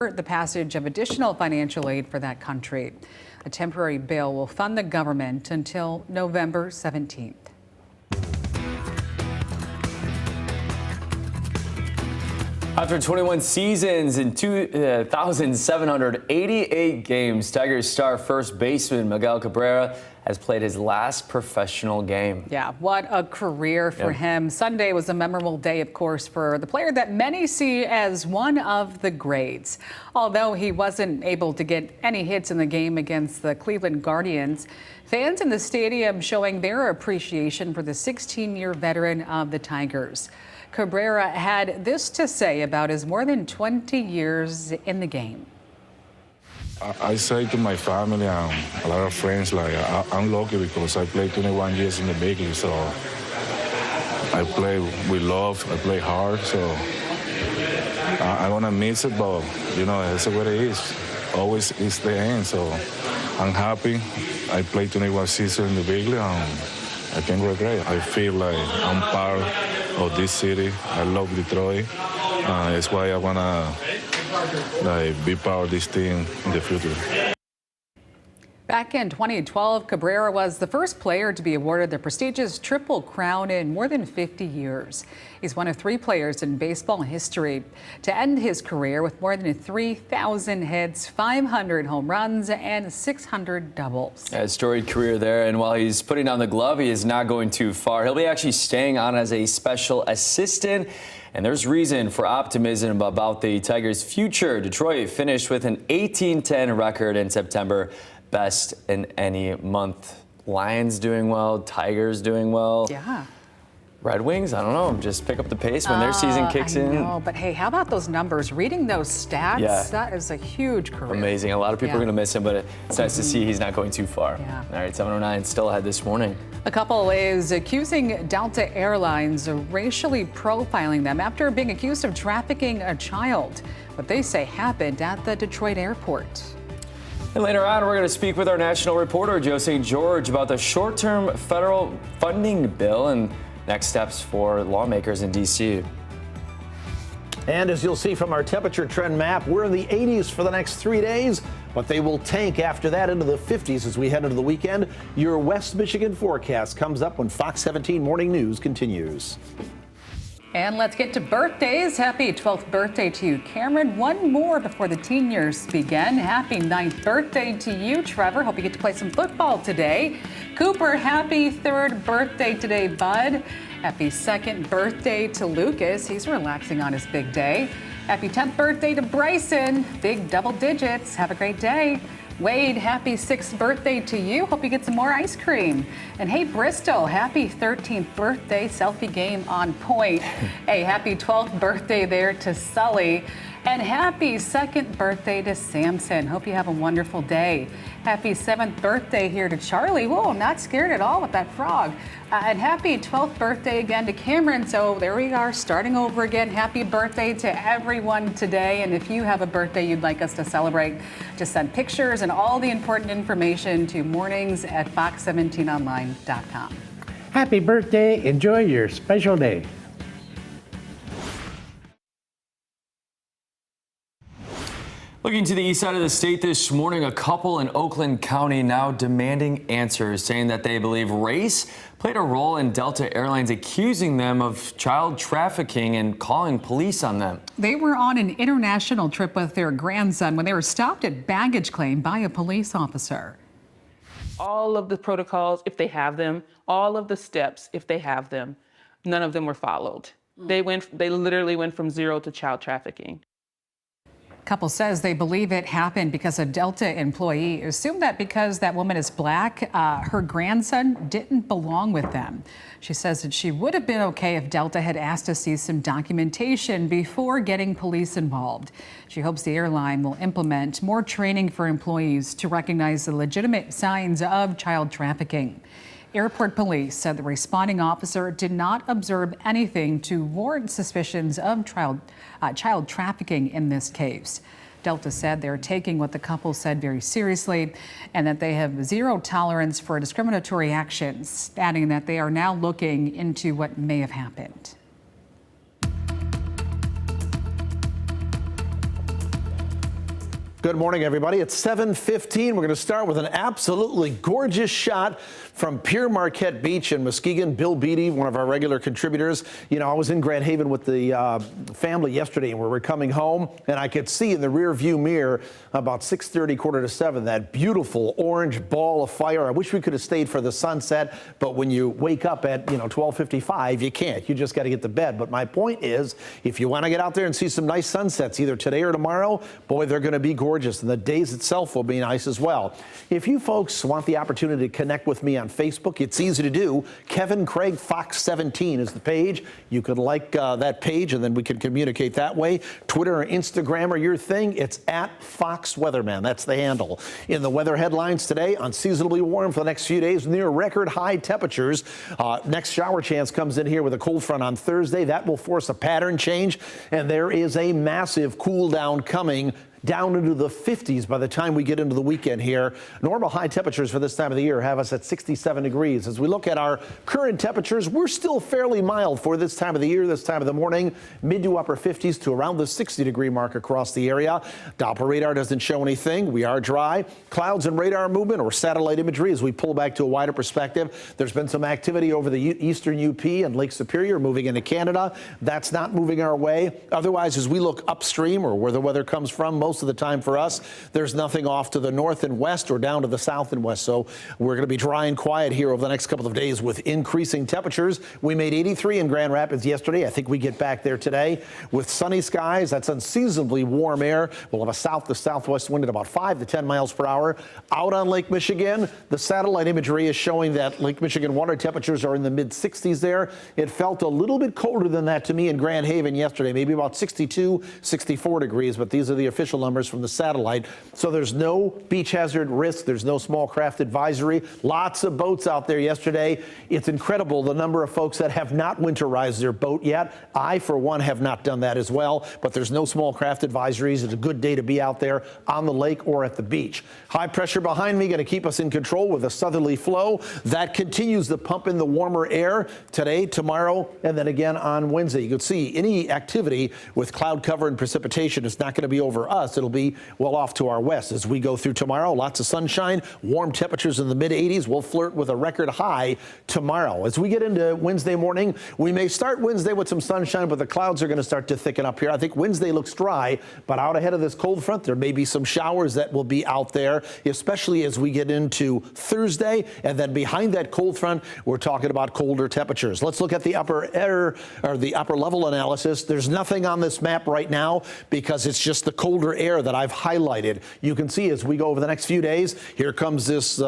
the passage of additional financial aid for that country. A temporary bill will fund the government until November 17th. After 21 seasons and 2,788 games, Tigers star first baseman Miguel Cabrera has played his last professional game. Yeah, what a career for him. Sunday was a memorable day, of course, for the player that many see as one of the greats. Although he wasn't able to get any hits in the game against the Cleveland Guardians, fans in the stadium showing their appreciation for the 16-year veteran of the Tigers. Cabrera had this to say about his more than 20 years in the game. I say to my family and a lot of friends, like, I'm lucky because I played 21 years in the big league, so I play with love, I play hard, so I want to miss it, but, you know, that's what it is. Always it's the end, so I'm happy. I played 21 seasons in the big league, and I can't regret. I feel like I'm part of this city. I love Detroit. That's why I want to be part of this team in the future. Back in 2012, Cabrera was the first player to be awarded the prestigious Triple Crown in more than 50 years. He's one of 3 players in baseball history to end his career with more than 3,000 hits, 500 home runs, and 600 doubles. A storied career there, and while he's putting down the glove, he is not going too far. He'll be actually staying on as a special assistant, and there's reason for optimism about the Tigers' future. Detroit finished with an 18-10 record in September. Best in any month. Lions doing well, Tigers doing well. Yeah. Red Wings, I don't know, just pick up the pace when their season kicks in. I know, but hey, how about those numbers? Reading those stats, that is a huge career. Amazing. A lot of people are going to miss him, but it's nice to see he's not going too far. Yeah. All right, 7:09 still ahead this morning. A couple is accusing Delta Airlines of racially profiling them after being accused of trafficking a child. What they say happened at the Detroit airport. And later on, we're going to speak with our national reporter, Joe St. George, about the short-term federal funding bill and next steps for lawmakers in D.C. And as you'll see from our temperature trend map, we're in the 80s for the next 3 days, but they will tank after that into the 50s as we head into the weekend. Your West Michigan forecast comes up when Fox 17 Morning News continues. And let's get to birthdays. Happy 12th birthday to you, Cameron. One more before the teen years begin. Happy 9th birthday to you, Trevor. Hope you get to play some football today. Cooper, happy 3rd birthday today, bud. Happy 2nd birthday to Lucas. He's relaxing on his big day. Happy 10th birthday to Bryson. Big double digits. Have a great day. Wade, happy 6th birthday to you. Hope you get some more ice cream. And hey, Bristol, happy 13th birthday. Selfie game on point. Hey, happy 12th birthday there to Sully. And happy 2nd birthday to Samson. Hope you have a wonderful day. Happy 7th birthday here to Charlie. Whoa, not scared at all with that frog. And happy 12th birthday again to Cameron. So there we are, starting over again. Happy birthday to everyone today. And if you have a birthday you'd like us to celebrate, just send pictures and all the important information to mornings@fox17online.com. Happy birthday. Enjoy your special day. Looking to the east side of the state this morning, a couple in Oakland County now demanding answers, saying that they believe race played a role in Delta Airlines accusing them of child trafficking and calling police on them. They were on an international trip with their grandson when they were stopped at baggage claim by a police officer. All of the protocols, if they have them, all of the steps, if they have them, none of them were followed. They literally went from 0 to child trafficking. Couple says they believe it happened because a Delta employee assumed that because that woman is black, her grandson didn't belong with them. She says that she would have been okay if Delta had asked to see some documentation before getting police involved. She hopes the airline will implement more training for employees to recognize the legitimate signs of child trafficking. Airport police said the responding officer did not observe anything to warrant suspicions of child trafficking in this case. Delta said they're taking what the couple said very seriously and that they have zero tolerance for discriminatory actions, adding that they are now looking into what may have happened. Good morning, everybody. It's 7:15. We're going to start with an absolutely gorgeous shot from Pier Marquette Beach in Muskegon. Bill Beatty, one of our regular contributors. You know, I was in Grand Haven with the family yesterday, and we were coming home, and I could see in the rear view mirror about 6:30, quarter to 7, that beautiful orange ball of fire. I wish we could have stayed for the sunset, but when you wake up at 12:55, you can't. You just got to get to bed. But my point is, if you want to get out there and see some nice sunsets, either today or tomorrow, boy, they're going to be gorgeous, and the days itself will be nice as well. If you folks want the opportunity to connect with me on Facebook, it's easy to do. Kevin Craig Fox 17 is the page. You can like that page, and then we can communicate that way. Twitter or Instagram are your thing. It's at Fox Weatherman. That's the handle. In the weather headlines today, unseasonably warm for the next few days, near record high temperatures. Next shower chance comes in here with a cold front on Thursday. That will force a pattern change, and there is a massive cool down coming down into the 50s by the time we get into the weekend here. Normal high temperatures for this time of the year have us at 67 degrees. As we look at our current temperatures, we're still fairly mild for this time of the year, this time of the morning, mid to upper 50s to around the 60-degree mark across the area. Doppler radar doesn't show anything. We are dry. Clouds and radar movement or satellite imagery as we pull back to a wider perspective. There's been some activity over the eastern UP and Lake Superior moving into Canada. That's not moving our way. Otherwise, as we look upstream or where the weather comes from, most of the time for us, there's nothing off to the north and west or down to the south and west. So we're going to be dry and quiet here over the next couple of days with increasing temperatures. We made 83 in Grand Rapids yesterday. I think we get back there today with sunny skies. That's unseasonably warm air. We'll have a south to southwest wind at about 5 to 10 miles per hour. Out on Lake Michigan, the satellite imagery is showing that Lake Michigan water temperatures are in the mid 60s there. It felt a little bit colder than that to me in Grand Haven yesterday, maybe about 62, 64 degrees, but these are the official numbers from the satellite. So there's no beach hazard risk. There's no small craft advisory. Lots of boats out there yesterday. It's incredible the number of folks that have not winterized their boat yet. I, for one, have not done that as well, but there's no small craft advisories. It's a good day to be out there on the lake or at the beach. High pressure behind me going to keep us in control with a southerly flow. That continues to pump in the warmer air today, tomorrow, and then again on Wednesday. You can see any activity with cloud cover and precipitation is not going to be over us. It'll be well off to our west as we go through tomorrow. Lots of sunshine, warm temperatures in the mid 80s. We'll flirt with a record high tomorrow. As we get into Wednesday morning, we may start Wednesday with some sunshine, but the clouds are going to start to thicken up here. I think Wednesday looks dry, but out ahead of this cold front, there may be some showers that will be out there, especially as we get into Thursday. And then behind that cold front, we're talking about colder temperatures. Let's look at the upper air or the upper level analysis. There's nothing on this map right now because it's just the colder air that I've highlighted. You can see as we go over the next few days, here comes this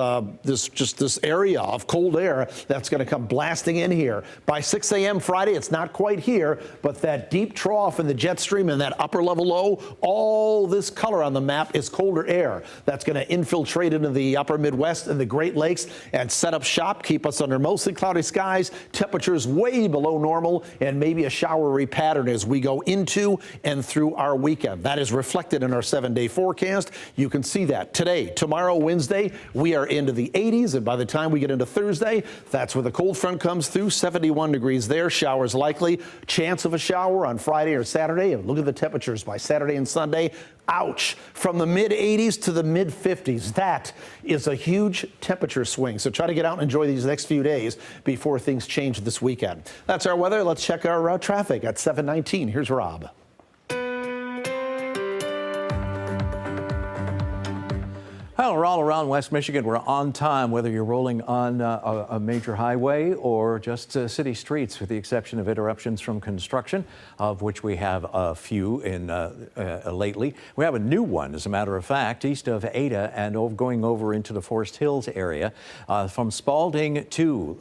area of cold air that's going to come blasting in here. By 6 a.m. Friday, it's not quite here, but that deep trough in the jet stream and that upper level low, all this color on the map is colder air. That's going to infiltrate into the upper Midwest and the Great Lakes and set up shop, keep us under mostly cloudy skies, temperatures way below normal, and maybe a showery pattern as we go into and through our weekend. That is reflected in our 7-day forecast. You can see that today, tomorrow, Wednesday, we are into the 80s. And by the time we get into Thursday, that's where the cold front comes through. 71 degrees there. Showers likely. Chance of a shower on Friday or Saturday. And look at the temperatures by Saturday and Sunday. Ouch. From the mid 80s to the mid 50s. That is a huge temperature swing. So try to get out and enjoy these next few days before things change this weekend. That's our weather. Let's check our traffic at 7:19. Here's Rob. Well, we're all around West Michigan. We're on time, whether you're rolling on a major highway or just city streets, with the exception of interruptions from construction, of which we have a few lately. We have a new one, as a matter of fact, east of Ada and going over into the Forest Hills area. From Spalding to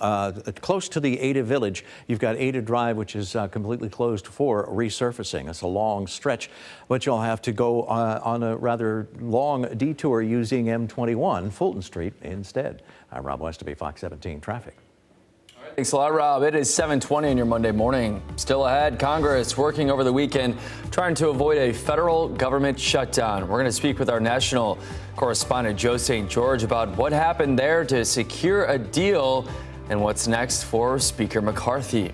close to the Ada Village, you've got Ada Drive, which is completely closed for resurfacing. It's a long stretch, but you'll have to go on a rather long detour using M21 Fulton Street instead. I'm Rob Westerby, Fox 17 Traffic. All right, thanks a lot, Rob. It is 7:20 on your Monday morning. Still ahead, Congress working over the weekend trying to avoid a federal government shutdown. We're going to speak with our national correspondent Joe St. George about what happened there to secure a deal and what's next for Speaker McCarthy.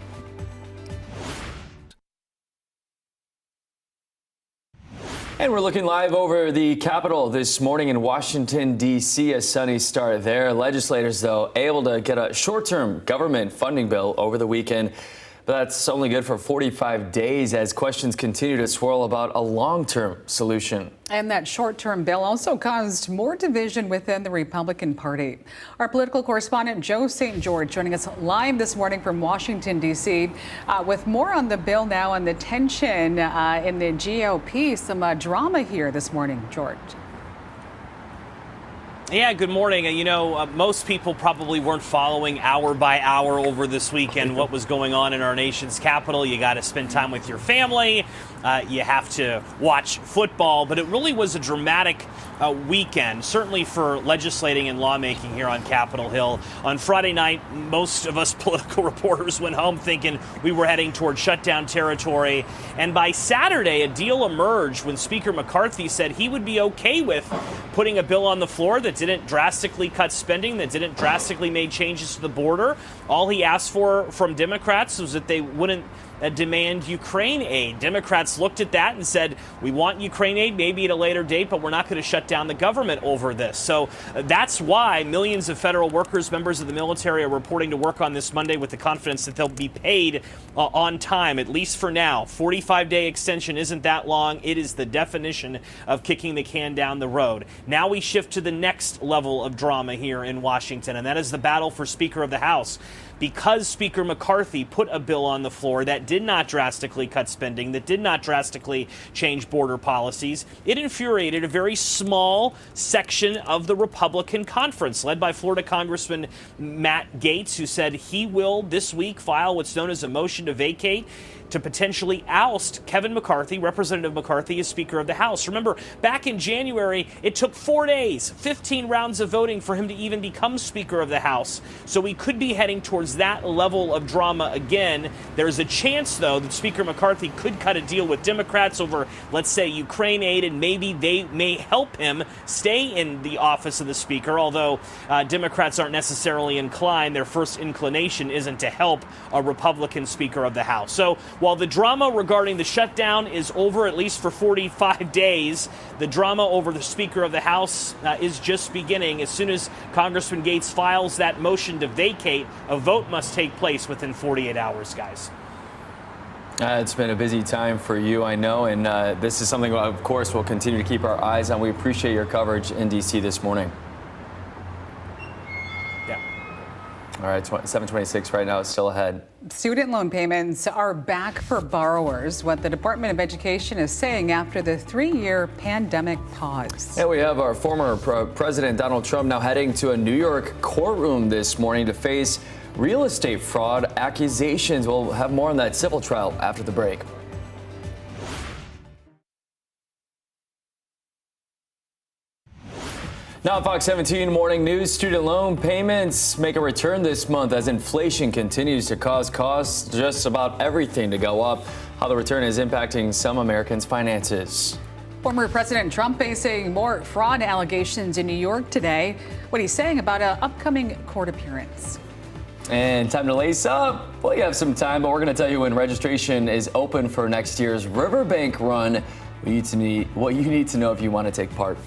And we're looking live over the Capitol this morning in Washington, D.C. A sunny start there. Legislators, though, able to get a short-term government funding bill over the weekend. But that's only good for 45 days as questions continue to swirl about a long-term solution. And that short-term bill also caused more division within the Republican Party. Our political correspondent Joe St. George joining us live this morning from Washington, D.C. With more on the bill now and the tension in the GOP. Some drama here this morning, George. Yeah, good morning. You know, most people probably weren't following hour by hour over this weekend what was going on in our nation's capital. You got to spend time with your family. You have to watch football. But it really was a dramatic weekend, certainly for legislating and lawmaking here on Capitol Hill. On Friday night, most of us political reporters went home thinking we were heading toward shutdown territory. And by Saturday, a deal emerged when Speaker McCarthy said he would be okay with putting a bill on the floor that didn't drastically cut spending, that didn't drastically make changes to the border. All he asked for from Democrats was that they wouldn't demand Ukraine aid. Democrats looked at that and said, we want Ukraine aid, maybe at a later date, but we're not going to shut down the government over this. So that's why millions of federal workers, members of the military, are reporting to work on this Monday with the confidence that they'll be paid on time, at least for now. 45-day extension isn't that long. It is the definition of kicking the can down the road. Now we shift to the next level of drama here in Washington, and that is the battle for Speaker of the House. Because Speaker McCarthy put a bill on the floor that did not drastically cut spending, that did not drastically change border policies, it infuriated a very small section of the Republican conference, led by Florida Congressman Matt Gaetz, who said he will this week file what's known as a motion to vacate to potentially oust Kevin McCarthy, Representative McCarthy, as Speaker of the House. Remember, back in January, it took 4 days, 15 rounds of voting for him to even become Speaker of the House. So we could be heading towards that level of drama again. There's a chance, though, that Speaker McCarthy could cut a deal with Democrats over, let's say, Ukraine aid, and maybe they may help him stay in the office of the Speaker, although Democrats aren't necessarily inclined. Their first inclination isn't to help a Republican Speaker of the House. So while the drama regarding the shutdown is over, at least for 45 days, the drama over the Speaker of the House is just beginning. As soon as Congressman Gaetz files that motion to vacate, a vote must take place within 48 hours, guys. It's been a busy time for you, I know, and this is something, of course, we'll continue to keep our eyes on. We appreciate your coverage in D.C. this morning. All right, 7:26 right now is still ahead. Student loan payments are back for borrowers, what the Department of Education is saying after the 3-year pandemic pause. And we have our former President Donald Trump now heading to a New York courtroom this morning to face real estate fraud accusations. We'll have more on that civil trial after the break. Now, Fox 17 Morning News, student loan payments make a return this month as inflation continues to cause costs just about everything to go up. How the return is impacting some Americans' finances. Former President Trump facing more fraud allegations in New York today. What he's saying about an upcoming court appearance. And time to lace up. Well, you have some time, but we're going to tell you when registration is open for next year's Riverbank Run. What you need to know if you want to take part.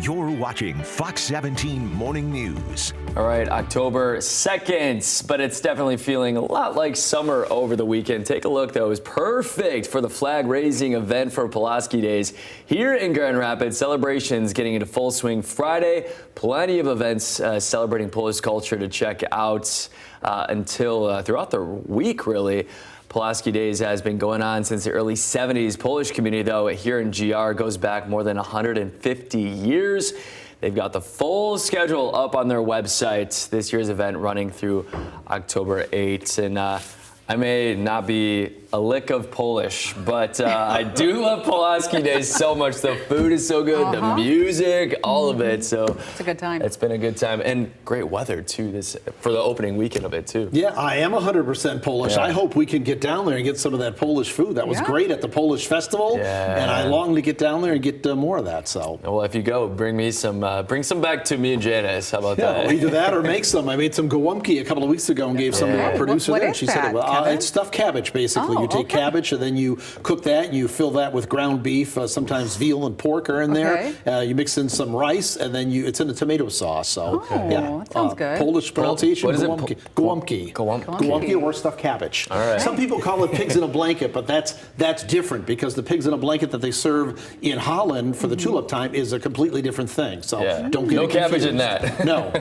You're watching Fox 17 Morning News. All right, October 2nd, but it's definitely feeling a lot like summer over the weekend. Take a look, though. It was perfect for the flag-raising event for Pulaski Days here in Grand Rapids. Celebrations getting into full swing Friday. Plenty of events celebrating Polish culture to check out until throughout the week, really. Pulaski Days has been going on since the early 70s. Polish community, though, here in GR goes back more than 150 years. They've got the full schedule up on their website. This year's event running through October 8th. And I may not be a lick of Polish, but I do love Pulaski Days so much. The food is so good, the music, all of it. So it's a good time. It's been a good time and great weather too. For the opening weekend of it too. Yeah, I am 100% Polish. Yeah. I hope we can get down there and get some of that Polish food. That was great at the Polish festival, and I long to get down there and get more of that. So, well, if you go, bring some back to me and Janice. How about that? Either that or make some. I made some gołąbki a couple of weeks ago and gave some to our producer there. And she said, "Well, it's stuffed cabbage, basically. You take okay. cabbage and then you cook that, and you fill that with ground beef. Sometimes veal and pork are in there. You mix in some rice, and then it's in a tomato sauce. So, that sounds good. Polish pronunciation, What is it? Gołąbki or stuffed cabbage. All right. Some people call it pigs in a blanket, but that's different because the pigs in a blanket that they serve in Holland for the tulip time is a completely different thing. So don't get no it cabbage confused. in that. No.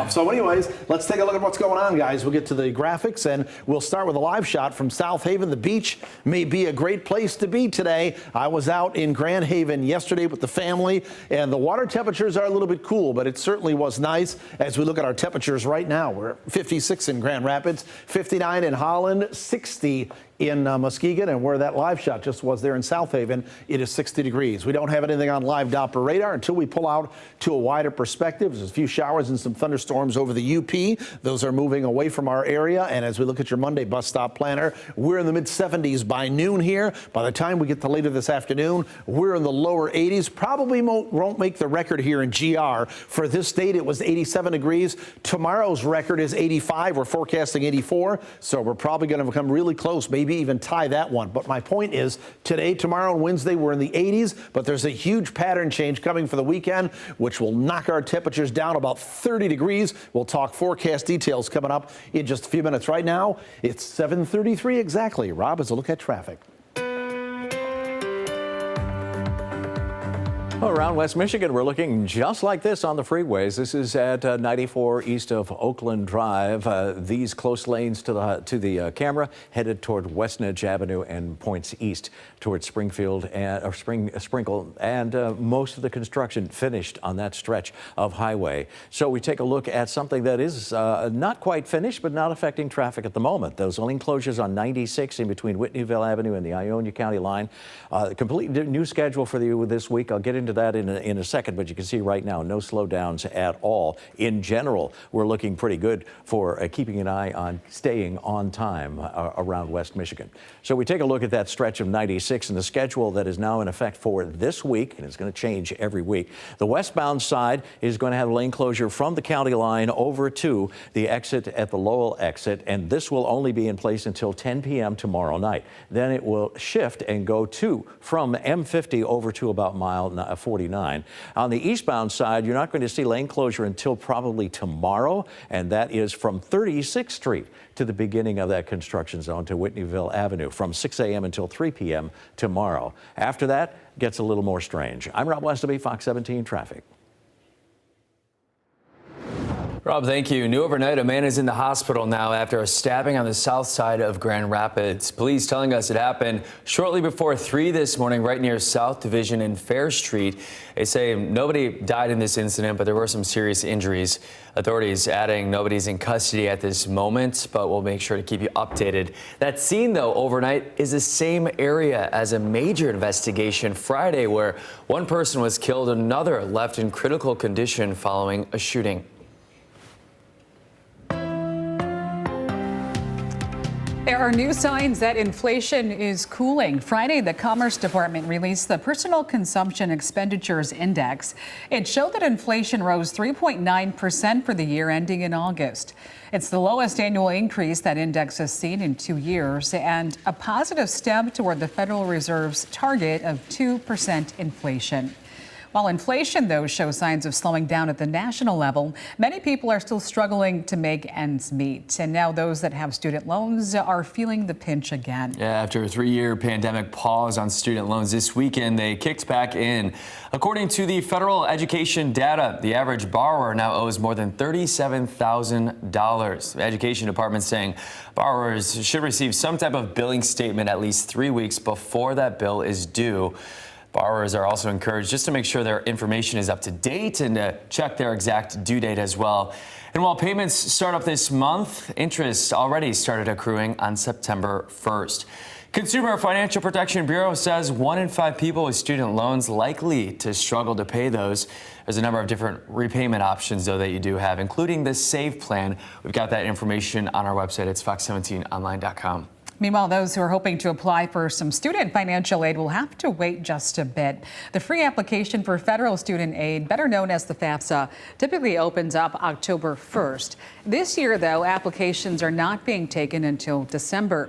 So anyways, let's take a look at what's going on, guys. We'll get to the graphics, and we'll start with a live shot from South Haven. The beach may be a great place to be today. I was out in Grand Haven yesterday with the family, and the water temperatures are a little bit cool, but it certainly was nice. As we look at our temperatures right now, we're at 56 in Grand Rapids, 59 in Holland, 60 in Muskegon, and where that live shot just was there in South Haven, it is 60 degrees. We don't have anything on live Doppler radar until we pull out to a wider perspective. There's a few showers and some thunderstorms over the UP. Those are moving away from our area, and as we look at your Monday bus stop planner, we're in the mid-70s by noon here. By the time we get to later this afternoon, we're in the lower 80s. Probably won't make the record here in GR. For this date, it was 87 degrees. Tomorrow's record is 85. We're forecasting 84, so we're probably going to come really close, maybe even tie that one. But my point is, today, tomorrow, and Wednesday, we're in the 80s, but there's a huge pattern change coming for the weekend, which will knock our temperatures down about 30 degrees. We'll talk forecast details coming up in just a few minutes. Right now, it's 7:33 exactly. Rob, as a look at traffic. Around West Michigan, we're looking just like this on the freeways. This is at 94 east of Oakland Drive. These close lanes to the camera headed toward Westnedge Avenue and points east toward Springfield and Sprinkle, and most of the construction finished on that stretch of highway. So we take a look at something that is not quite finished, but not affecting traffic at the moment. Those lane closures on 96 in between Whitneyville Avenue and the Ionia County line. Complete new schedule for you this week. I'll get into that in a second, but you can see right now no slowdowns at all. In general, we're looking pretty good for keeping an eye on staying on time around West Michigan. So we take a look at that stretch of 96 and the schedule that is now in effect for this week, and it's going to change every week. The westbound side is going to have lane closure from the county line over to the exit at the Lowell exit, and this will only be in place until 10 p.m. tomorrow night. Then it will shift and go from M50 over to about mile 49. On the eastbound side, you're not going to see lane closure until probably tomorrow, and that is from 36th Street to the beginning of that construction zone to Whitneyville Avenue from 6 a.m. until 3 p.m. tomorrow. After that, gets a little more strange. I'm Rob Westerby, Fox 17 Traffic. Rob, thank you. New overnight, a man is in the hospital now after a stabbing on the south side of Grand Rapids. Police telling us it happened shortly before 3 this morning, right near South Division and Fair Street. They say nobody died in this incident, but there were some serious injuries. Authorities adding nobody's in custody at this moment, but we'll make sure to keep you updated. That scene, though, overnight is the same area as a major investigation Friday where one person was killed, another left in critical condition following a shooting. There are new signs that inflation is cooling. Friday, the Commerce Department released the Personal Consumption Expenditures Index. It showed that inflation rose 3.9% for the year ending in August. It's the lowest annual increase that index has seen in 2 years and a positive step toward the Federal Reserve's target of 2% inflation. While inflation, though, shows signs of slowing down at the national level, many people are still struggling to make ends meet. And now those that have student loans are feeling the pinch again. Yeah, after a 3-year pandemic pause on student loans this weekend, they kicked back in. According to the federal education data, the average borrower now owes more than $37,000. The education department saying borrowers should receive some type of billing statement at least 3 weeks before that bill is due. Borrowers are also encouraged just to make sure their information is up to date and to check their exact due date as well. And while payments start up this month, interest already started accruing on September 1st. Consumer Financial Protection Bureau says 1 in 5 people with student loans likely to struggle to pay those. There's a number of different repayment options, though, that you do have, including the SAVE plan. We've got that information on our website. It's fox17online.com. Meanwhile, those who are hoping to apply for some student financial aid will have to wait just a bit. The free application for federal student aid, better known as the FAFSA, typically opens up October 1st. This year, though, applications are not being taken until December.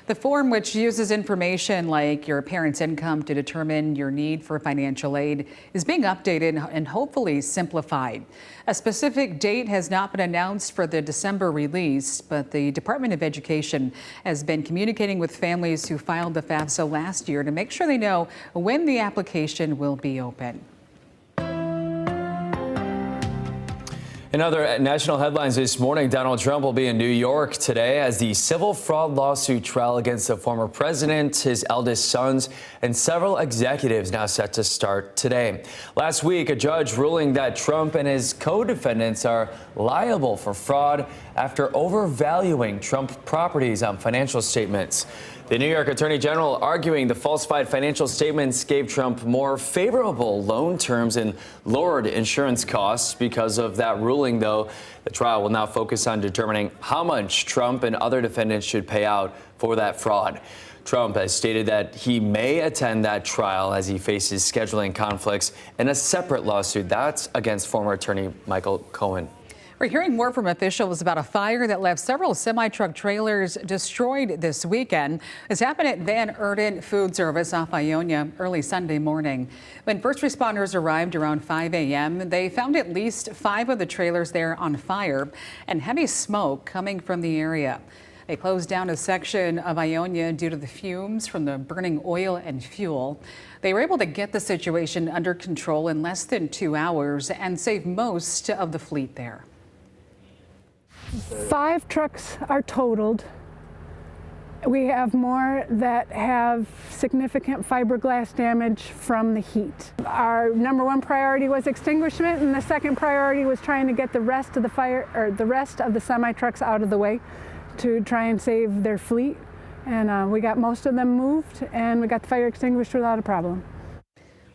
The form, which uses information like your parents' income to determine your need for financial aid, is being updated and hopefully simplified. A specific date has not been announced for the December release, but the Department of Education has been communicating with families who filed the FAFSA last year to make sure they know when the application will be open. In other national headlines this morning, Donald Trump will be in New York today as the civil fraud lawsuit trial against the former president, his eldest sons, and several executives now set to start today. Last week, a judge ruling that Trump and his co-defendants are liable for fraud after overvaluing Trump properties on financial statements. The New York Attorney General arguing the falsified financial statements gave Trump more favorable loan terms and lowered insurance costs. Because of that ruling, though, the trial will now focus on determining how much Trump and other defendants should pay out for that fraud. Trump has stated that he may attend that trial as he faces scheduling conflicts in a separate lawsuit that's against former attorney Michael Cohen. We're hearing more from officials about a fire that left several semi-truck trailers destroyed this weekend. This happened at Van Erden Food Service off Ionia early Sunday morning. When first responders arrived around 5 a.m., they found at least 5 of the trailers there on fire and heavy smoke coming from the area. They closed down a section of Ionia due to the fumes from the burning oil and fuel. They were able to get the situation under control in less than 2 hours and save most of the fleet there. 5 trucks are totaled. We have more that have significant fiberglass damage from the heat. Our number 1 priority was extinguishment, and the second priority was trying to get the rest of the semi-trucks out of the way to try and save their fleet. And we got most of them moved, and we got the fire extinguished without a problem.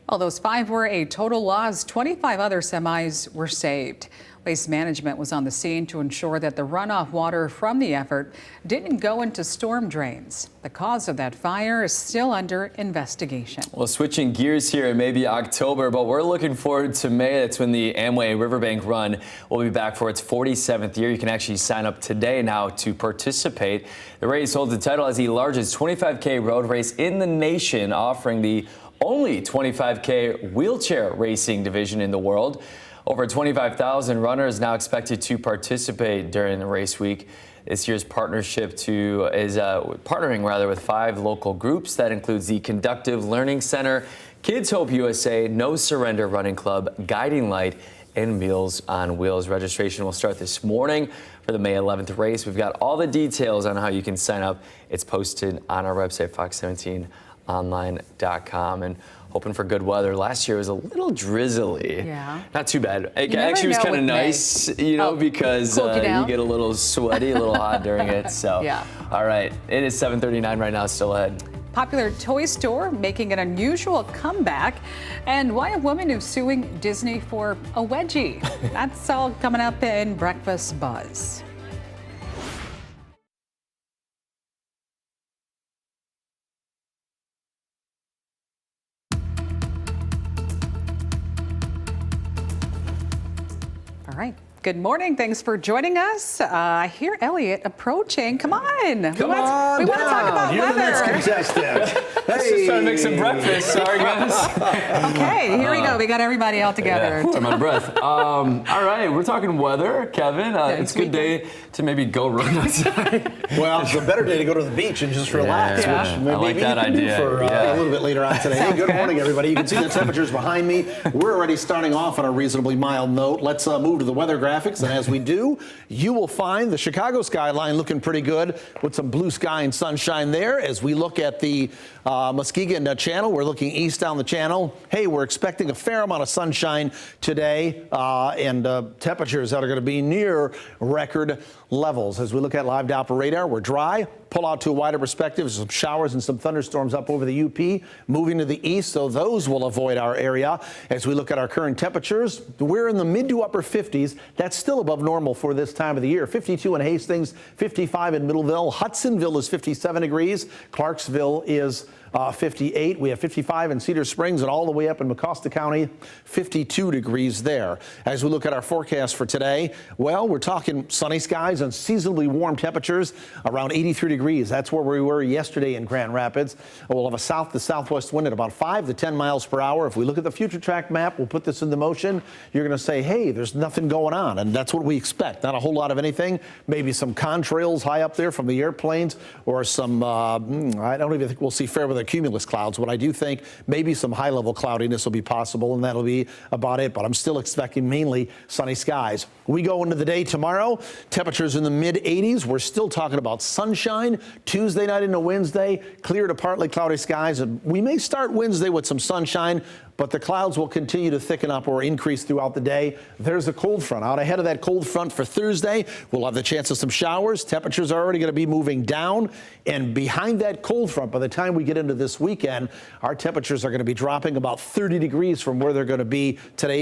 While those 5 were a total loss, 25 other semis were saved. Waste Management was on the scene to ensure that the runoff water from the effort didn't go into storm drains. The cause of that fire is still under investigation. Well, switching gears here, it may be October, but we're looking forward to May. That's when the Amway Riverbank Run will be back for its 47th year. You can actually sign up today now to participate. The race holds the title as the largest 25K road race in the nation, offering the only 25K wheelchair racing division in the world. Over 25,000 runners now expected to participate during the race week. This year's partnership is partnering with 5 local groups. That includes the Conductive Learning Center, Kids Hope USA, No Surrender Running Club, Guiding Light, and Meals on Wheels. Registration will start this morning for the May 11th race. We've got all the details on how you can sign up. It's posted on our website, fox17online.com. And hoping for good weather. Last year was a little drizzly. Yeah. Not too bad. It actually was kind of nice, because you get a little sweaty, a little hot during it. So, yeah. All right. It is 7:39 right now, still ahead. Popular toy store making an unusual comeback, and why a woman is suing Disney for a wedgie. That's all coming up in Breakfast Buzz. All right. Good morning. Thanks for joining us. I hear Elliot approaching. Come on. We want to talk about You're weather. the next contestant. Let's just try to make some breakfast. Sorry, guys. Okay, here we go. We got everybody all together. I'm out of breath. All right, we're talking weather, Kevin. It's a good day to maybe go run outside. Well, it's a better day to go to the beach and just relax, Yeah. which I maybe like that you can do idea. for a little bit later on today. Hey, good morning, everybody. You can see the temperatures behind me. We're already starting off on a reasonably mild note. Let's move to the weather graphics, and as we do, you will find the Chicago skyline looking pretty good with some blue sky and sunshine there. As we look at the Muskegon Channel, we're looking east down the channel. Hey, we're expecting a fair amount of sunshine today and temperatures that are going to be near record levels. As we look at live Doppler radar, we're dry. Pull out to a wider perspective, some showers and some thunderstorms up over the UP, moving to the east, so those will avoid our area. As we look at our current temperatures, we're in the mid to upper 50s. That's still above normal for this time of the year. 52 in Hastings, 55 in Middleville. Hudsonville is 57 degrees. Clarksville is 58. We have 55 in Cedar Springs and all the way up in Mecosta County, 52 degrees there. As we look at our forecast for today, well, we're talking sunny skies and seasonably warm temperatures around 83 degrees. That's where we were yesterday in Grand Rapids. We'll have a south to southwest wind at about 5 to 10 miles per hour. If we look at the future track map, we'll put this into motion. You're going to say, hey, there's nothing going on. And that's what we expect. Not a whole lot of anything. Maybe some contrails high up there from the airplanes, or some, I don't even think we'll see fair weather cumulus clouds, but I do think maybe some high level cloudiness will be possible, and that'll be about it. But I'm still expecting mainly sunny skies. We go into the day tomorrow, temperatures in the mid 80s. We're still talking about sunshine. Tuesday night into Wednesday, clear to partly cloudy skies. And we may start Wednesday with some sunshine, but the clouds will continue to thicken up or increase throughout the day. There's a cold front. Out ahead of that cold front for Thursday, we'll have the chance of some showers. Temperatures are already going to be moving down. And behind that cold front, by the time we get into this weekend, our temperatures are going to be dropping about 30 degrees from where they're going to be today.